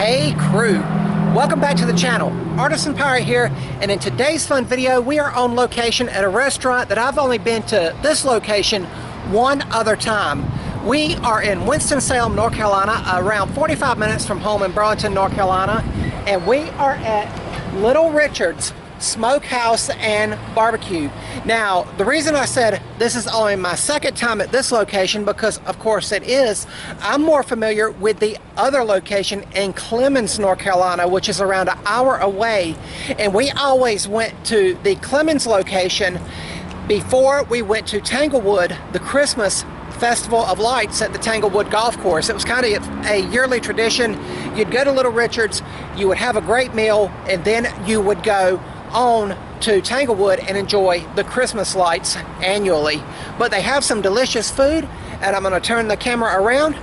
Hey crew, welcome back to the channel. Artisan Pirate here, and in today's fun video we are on location at a restaurant that I've only been to this location one other time. We are in Winston-Salem, North Carolina, around 45 minutes from home in Burlington, North Carolina, and we are at Little Richard's Smokehouse and Barbecue. Now, the reason I said this is only my second time at this location, because of course it is, I'm more familiar with the other location in Clemens, North Carolina, which is around an hour away, and we always went to the Clemens location before we went to Tanglewood, the Christmas Festival of Lights at the Tanglewood Golf Course. It was kind of a yearly tradition. You'd go to Little Richard's, you would have a great meal, and then you would go on to Tanglewood and enjoy the Christmas lights annually. But they have some delicious food, and I'm going to turn the camera around,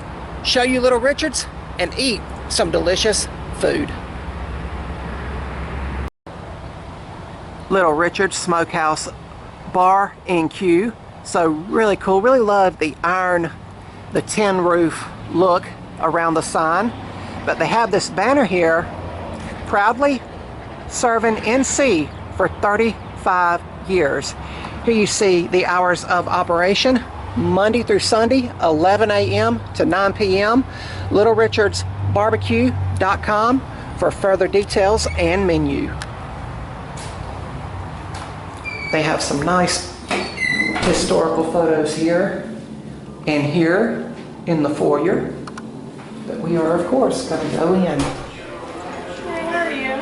show you Little Richard's, and eat some delicious food. Little Richard's Smokehouse Bar and Q. So really cool. Really love the iron, the tin roof look around the sign. But they have this banner here, proudly serving NC for 35 years. Here you see the hours of operation, Monday through Sunday, 11 a.m. to 9 p.m. LittleRichardsBarbecue.com for further details and menu. They have some nice historical photos here and here in the foyer. But we are, of course, going to go in.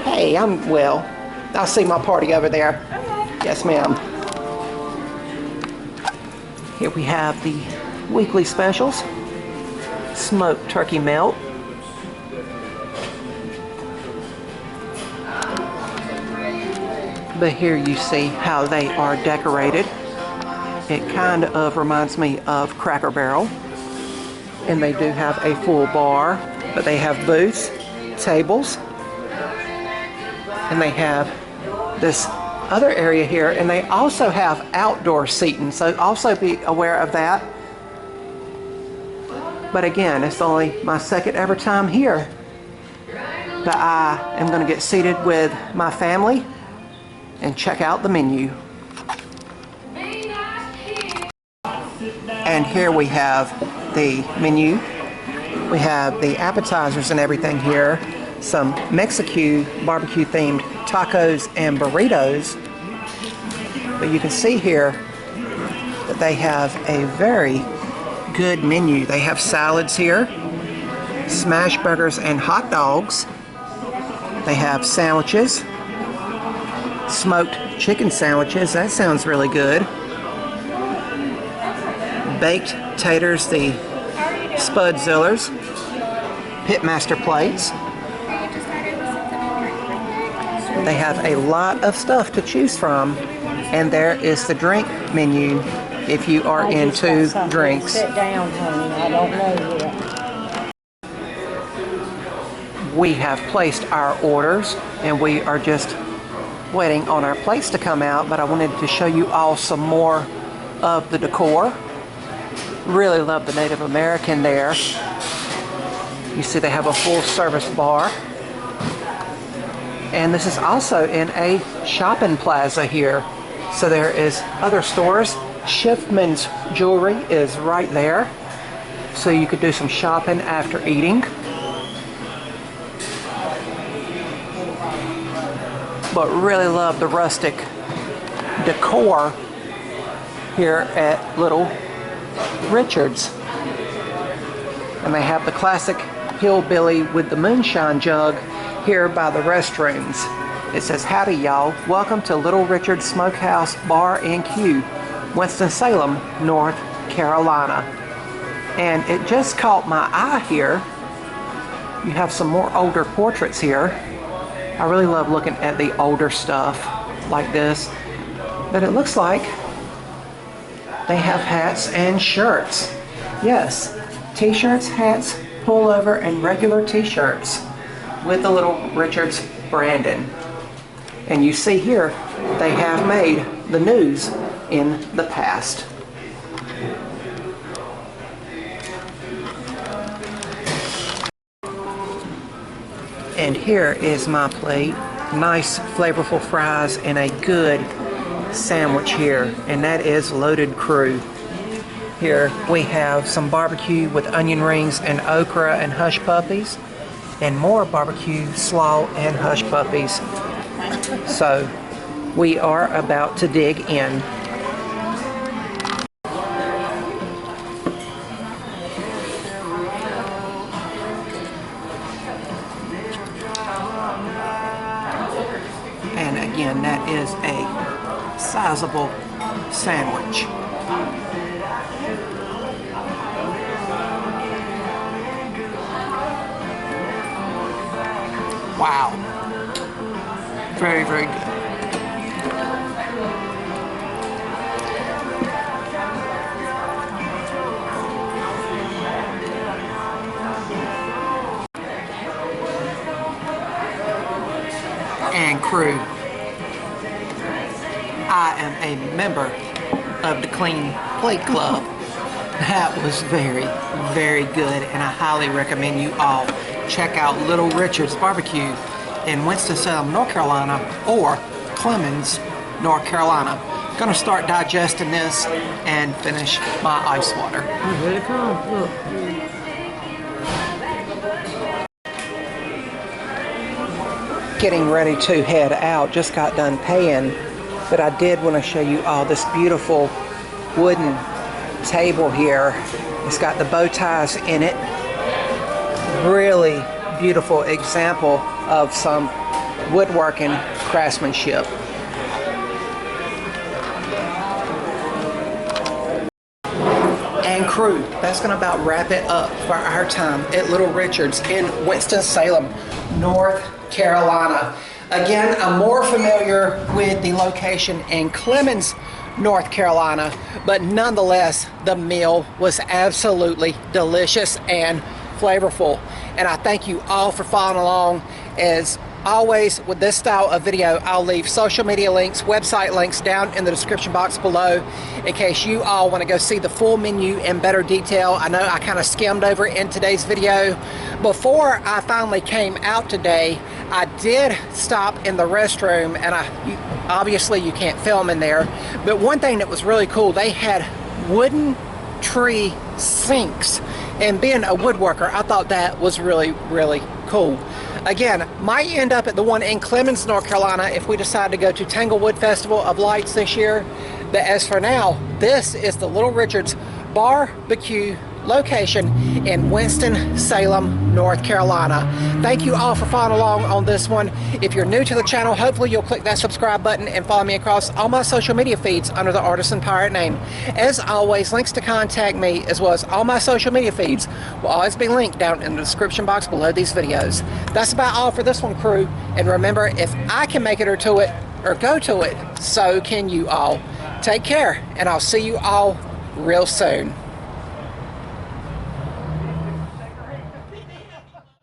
Hey, I'm well. I'll see my party over there. Okay. Yes, ma'am. Here we have the weekly specials. Smoked turkey melt. But here you see how they are decorated. It kind of reminds me of Cracker Barrel. And they do have a full bar, but they have booths, tables, and they have this other area here, and they also have outdoor seating, so also be aware of that. But again, it's only my second ever time here, but I am going to get seated with my family and check out the menu. And here we have the menu. We have the appetizers and everything here. Some Mexican barbecue themed tacos and burritos. But you can see here that they have a very good menu. They have salads here, smash burgers and hot dogs. They have sandwiches, smoked chicken sandwiches. That sounds really good. Baked taters, the Spudzillers, Pitmaster plates. They have a lot of stuff to choose from, and there is the drink menu if you are into drinks. Sit down, honey. I don't know yet. We have placed our orders, and we are just waiting on our plates to come out, but I wanted to show you all some more of the decor. Really love the Native American there. You see they have a full service bar. And this is also in a shopping plaza here. So there is other stores. Schiffman's Jewelry is right there. So you could do some shopping after eating. But really love the rustic decor here at Little Richard's. And they have the classic hillbilly with the moonshine jug here by the restrooms. It says, "Howdy y'all, welcome to Little Richard's Smokehouse Bar and Q, Winston-Salem, North Carolina." And it just caught my eye here. You have some more older portraits here. I really love looking at the older stuff like this. But it looks like they have hats and shirts. Yes, t-shirts, hats, pullover, and regular t-shirts with the Little Richard's branding. And you see here, they have made the news in the past. And here is my plate. Nice flavorful fries and a good sandwich here, and that is loaded crew. Here we have some barbecue with onion rings and okra and hush puppies, and more barbecue, slaw, and hush puppies. So we are about to dig in. And again, that is a sizable sandwich. Wow. Very, very good. And crew, I am a member of the Clean Plate Club. That was very, very good, and I highly recommend you all check out Little Richard's Barbecue in Winston-Salem, North Carolina, or Clemens, North Carolina. Gonna start digesting this and finish my ice water. Here it comes, look. Getting ready to head out. Just got done paying, but I did want to show you all this beautiful wooden table here. It's got the bow ties in it. Really beautiful example of some woodworking craftsmanship. And crew, that's gonna about wrap it up for our time at Little Richard's in Winston-Salem, North Carolina. Again, I'm more familiar with the location in Clemens, North Carolina, but nonetheless, the meal was absolutely delicious and flavorful. And I thank you all for following along. As always, with this style of video, I'll leave social media links, website links down in the description box below in case you all want to go see the full menu in better detail. I know I kind of skimmed over it in today's video. Before I finally came out today, I did stop in the restroom, and obviously you can't film in there, but one thing that was really cool, they had wooden tree sinks. And being a woodworker, I thought that was really, really cool. Again, might end up at the one in Clemens, North Carolina if we decide to go to Tanglewood Festival of Lights this year. But as for now, this is the Little Richard's Barbecue location in Winston-Salem, North Carolina. Thank you all for following along on this one. If you're new to the channel, hopefully you'll click that subscribe button and follow me across all my social media feeds under the Artisan Pirate name. As always, links to contact me as well as all my social media feeds will always be linked down in the description box below these videos. That's about all for this one, crew. And remember, if I can make it or to it or go to it, so can you all. Take care, and I'll see you all real soon.